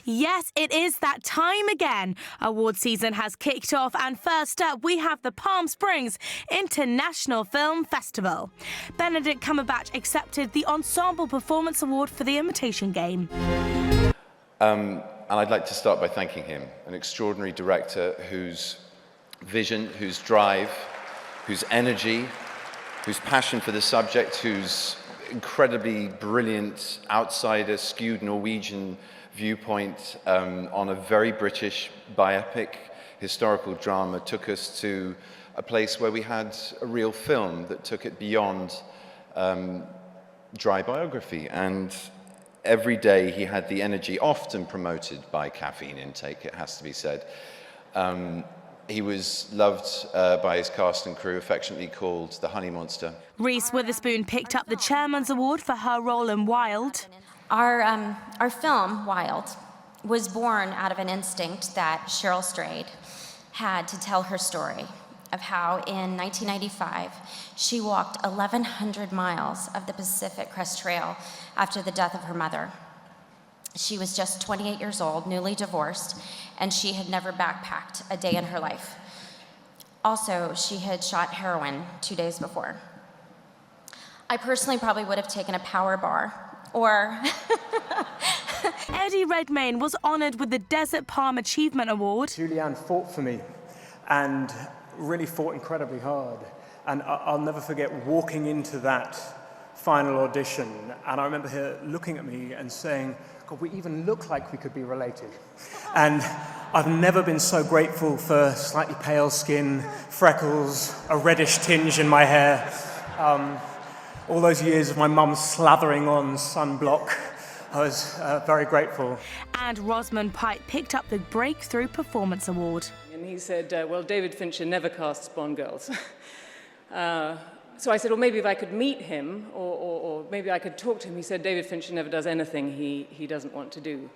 Yes, it is that time again. Award season has kicked off, and first up we have the Palm Springs International Film Festival. Benedict Cumberbatch accepted the Ensemble Performance Award for The Imitation Game. And I'd like to start by thanking him, an extraordinary director whose vision, whose drive, whose energy, whose passion for the subject, whose incredibly brilliant, outsider, skewed Norwegian viewpoint on a very British biopic historical drama took us to a place where we had a real film that took it beyond dry biography. And every day he had the energy, often promoted by caffeine intake, it has to be said. He was loved by his cast and crew, affectionately called the Honey Monster. Reese Witherspoon picked up the Chairman's Award for her role in Wild. Our film, Wild, was born out of an instinct that Cheryl Strayed had to tell her story of how in 1995 she walked 1,100 miles of the Pacific Crest Trail after the death of her mother. She was just 28 years old, newly divorced, and she had never backpacked a day in her life. Also, she had shot heroin 2 days before. I personally probably would have taken a power bar or Redmayne was honoured with the Desert Palm Achievement Award. Julianne fought for me and really fought incredibly hard. And I'll never forget walking into that final audition, and I remember her looking at me and saying, God, we even look like we could be related. And I've never been so grateful for slightly pale skin, freckles, a reddish tinge in my hair. All those years of my mum slathering on sunblock, I was very grateful. And Rosamund Pike picked up the Breakthrough Performance Award. And he said, well, David Fincher never casts Bond girls. So I said, well, maybe if I could meet him, or maybe I could talk to him. He said, David Fincher never does anything he doesn't want to do.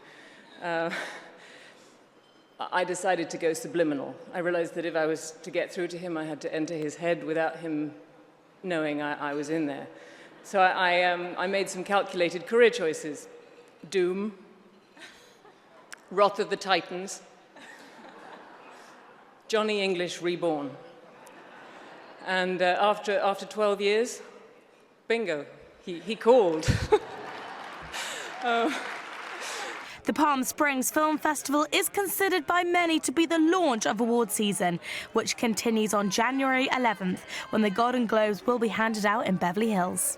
I decided to go subliminal. I realized that if I was to get through to him, I had to enter his head without him knowing I was in there. So I made some calculated career choices. Doom, Wrath of the Titans, Johnny English Reborn. And after 12 years, bingo, he called. The Palm Springs Film Festival is considered by many to be the launch of award season, which continues on January 11th, when the Golden Globes will be handed out in Beverly Hills.